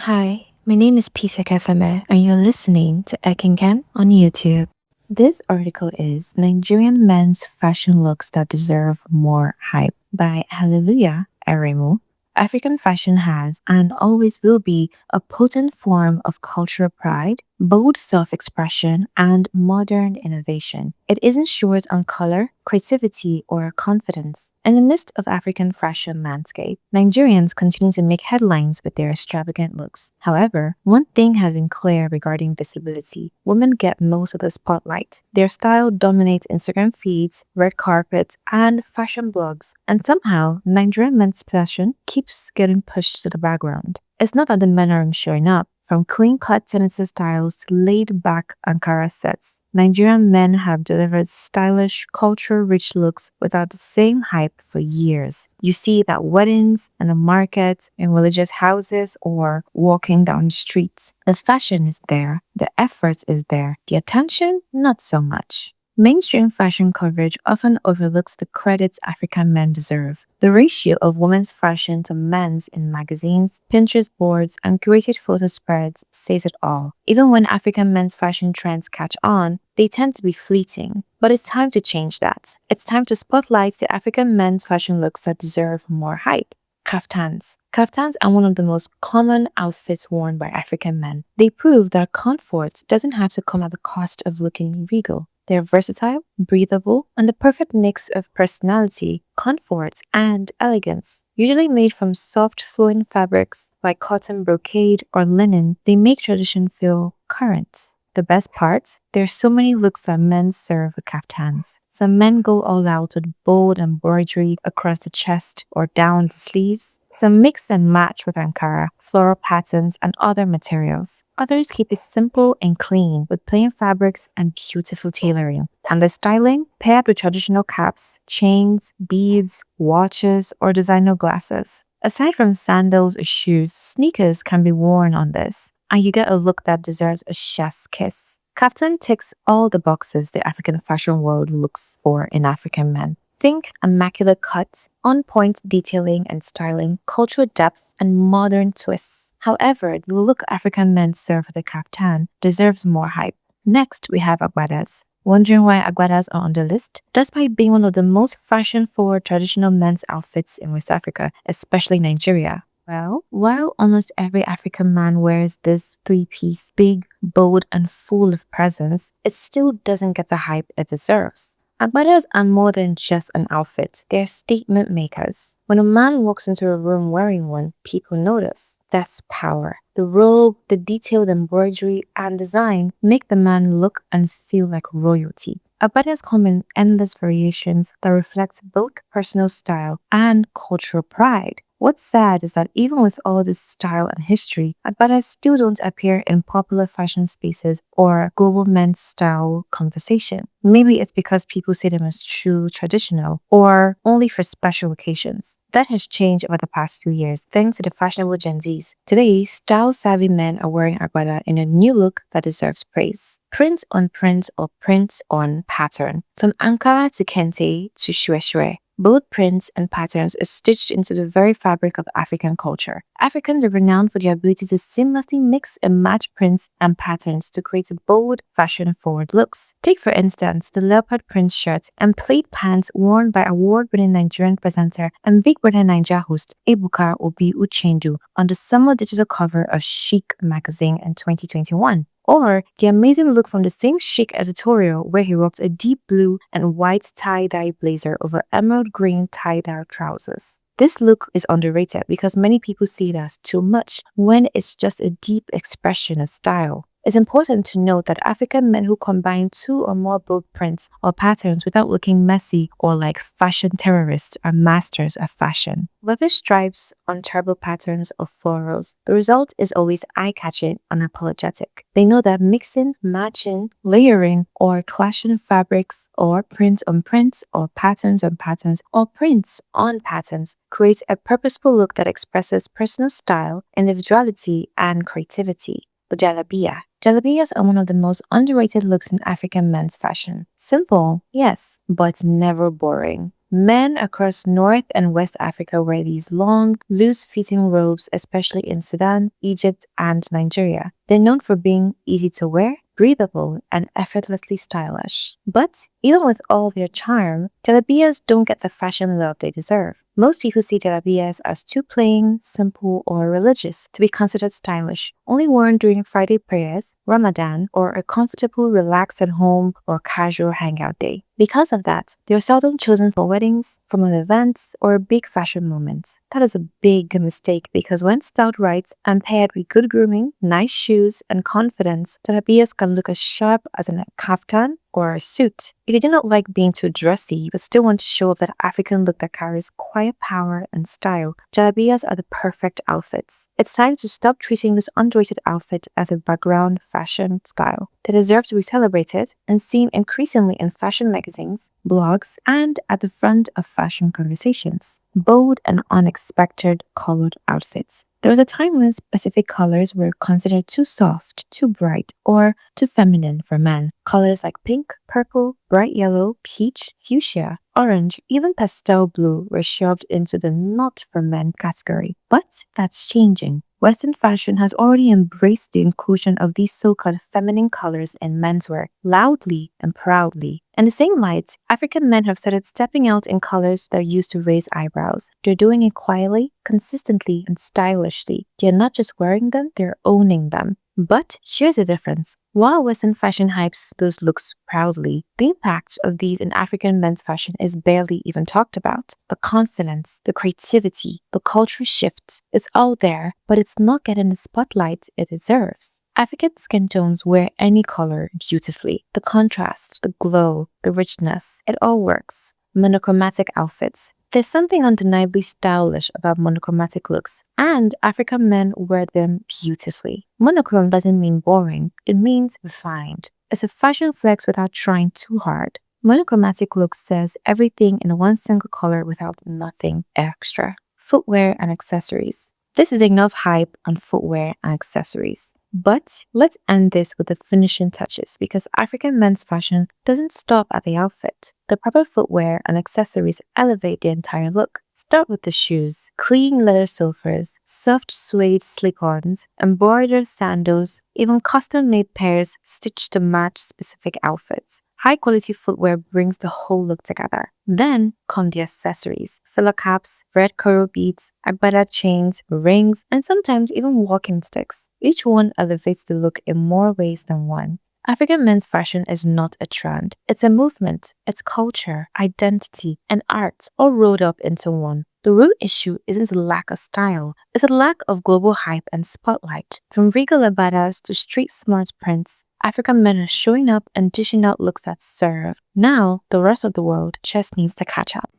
Hi, my name is Pisek Efeme, and you're listening to Ekinken on YouTube. This article is Nigerian Men's Fashion Looks That Deserve More Hype by Hallelujah Eremu. African fashion has and always will be a potent form of cultural pride, bold self expression, and modern innovation. It isn't short on color, creativity, or confidence. In the midst of African fashion landscape, Nigerians continue to make headlines with their extravagant looks. However, one thing has been clear regarding visibility. Women get most of the spotlight. Their style dominates Instagram feeds, red carpets, and fashion blogs. And somehow, Nigerian men's fashion keeps getting pushed to the background. It's not that the men aren't showing up. From clean-cut Tennessee styles to laid-back Ankara sets, Nigerian men have delivered stylish, culture-rich looks without the same hype for years. You see it at weddings, in the market, in religious houses, or walking down the streets. The fashion is there, the effort is there, the attention, not so much. Mainstream fashion coverage often overlooks the credits African men deserve. The ratio of women's fashion to men's in magazines, Pinterest boards, and curated photo spreads says it all. Even when African men's fashion trends catch on, they tend to be fleeting. But it's time to change that. It's time to spotlight the African men's fashion looks that deserve more hype. Kaftans. Kaftans are one of the most common outfits worn by African men. They prove that comfort doesn't have to come at the cost of looking regal. They're versatile, breathable, and the perfect mix of personality, comfort, and elegance. Usually made from soft, flowing fabrics like cotton brocade or linen, they make tradition feel current. The best part? There's so many looks that men serve with kaftans. Some men go all out with bold embroidery across the chest or down the sleeves. Some mix and match with Ankara, floral patterns, and other materials. Others keep it simple and clean with plain fabrics and beautiful tailoring. And the styling, paired with traditional caps, chains, beads, watches, or designer glasses. Aside from sandals or shoes, sneakers can be worn on this, and you get a look that deserves a chef's kiss. Kaftan ticks all the boxes the African fashion world looks for in African men. Think immaculate cuts, on-point detailing and styling, cultural depth, and modern twists. However, the look African men serve with the kaftan deserves more hype. Next, we have agbadas. Wondering why agbadas are on the list? Despite being one of the most fashion-forward traditional men's outfits in West Africa, especially Nigeria. Well, while almost every African man wears this three-piece, big, bold, and full of presence, it still doesn't get the hype it deserves. Agbadas are more than just an outfit. They're statement makers. When a man walks into a room wearing one, people notice. That's power. The robe, the detailed embroidery, and design make the man look and feel like royalty. Agbadas come in endless variations that reflect both personal style and cultural pride. What's sad is that even with all this style and history, agbadas still don't appear in popular fashion spaces or global men's style conversation. Maybe it's because people see them as too traditional or only for special occasions. That has changed over the past few years thanks to the fashionable Gen Zs. Today, style-savvy men are wearing agbada in a new look that deserves praise. Print on print or print on pattern. From Ankara to Kente to Shwe. Both prints and patterns are stitched into the very fabric of African culture. Africans are renowned for their ability to seamlessly mix and match prints and patterns to create bold, fashion-forward looks. Take, for instance, the leopard print shirt and plaid pants worn by award-winning Nigerian presenter and Big Brother Naija host Ebuka Obi Uchendu on the summer digital cover of Chic magazine in 2021. Or the amazing look from the same Chic editorial where he rocked a deep blue and white tie-dye blazer over emerald green tie-dye trousers. This look is underrated because many people see it as too much when it's just a deep expression of style. It's important to note that African men who combine two or more bold prints or patterns without looking messy or like fashion terrorists are masters of fashion. Whether stripes on turbo patterns or florals, the result is always eye-catching and unapologetic. They know that mixing, matching, layering, or clashing fabrics or print on prints or patterns on patterns or prints on patterns creates a purposeful look that expresses personal style, individuality, and creativity. The jalabia. Jalabiyas are one of the most underrated looks in African men's fashion. Simple, yes, but never boring. Men across North and West Africa wear these long, loose-fitting robes, especially in Sudan, Egypt, and Nigeria. They're known for being easy to wear, breathable, and effortlessly stylish. But even with all their charm, jalabiyas don't get the fashion love they deserve. Most people see jalabiyas as too plain, simple, or religious to be considered stylish, only worn during Friday prayers, Ramadan, or a comfortable, relaxed at home or casual hangout day. Because of that, they are seldom chosen for weddings, formal events, or big fashion moments. That is a big mistake because when styled right and paired with good grooming, nice shoes, and confidence, jalabiyas can look as sharp as a kaftan or a suit. If you do not like being too dressy but still want to show off that African look that carries quiet power and style, jalabiyas are the perfect outfits. It's time to stop treating this underrated outfit as a background fashion style. They deserve to be celebrated and seen increasingly in fashion magazines, blogs, and at the front of fashion conversations. Bold and unexpected colored outfits. There was a time when specific colors were considered too soft, too bright, or too feminine for men. Colors like pink, purple, bright yellow, peach, fuchsia, orange, even pastel blue were shoved into the not for men category. But that's changing. Western fashion has already embraced the inclusion of these so-called feminine colors in menswear, loudly and proudly. In the same light, African men have started stepping out in colors that are used to raise eyebrows. They're doing it quietly, consistently, and stylishly. They're not just wearing them, they're owning them. But here's the difference. While Western fashion hypes those looks proudly, the impact of these in African men's fashion is barely even talked about. The confidence, the creativity, the cultural shift, it's all there, but it's not getting the spotlight it deserves. African skin tones wear any color beautifully. The contrast, the glow, the richness, it all works. Monochromatic outfits. There's something undeniably stylish about monochromatic looks, and African men wear them beautifully. Monochrome doesn't mean boring, it means refined. It's a fashion flex without trying too hard. Monochromatic look says everything in one single color without nothing extra. Footwear and accessories. This is enough hype on footwear and accessories. But let's end this with the finishing touches because African men's fashion doesn't stop at the outfit. The proper footwear and accessories elevate the entire look. Start with the shoes. Clean leather sofas, soft suede slip-ons, embroidered sandals, even custom-made pairs stitched to match specific outfits. High-quality footwear brings the whole look together. Then come the accessories. Filler caps, red coral beads, agbada chains, rings, and sometimes even walking sticks. Each one elevates the look in more ways than one. African men's fashion is not a trend. It's a movement. It's culture, identity, and art all rolled up into one. The real issue isn't a lack of style, it's a lack of global hype and spotlight. From regal abadas to street smart prints, African men are showing up and dishing out looks that serve. Now, the rest of the world just needs to catch up.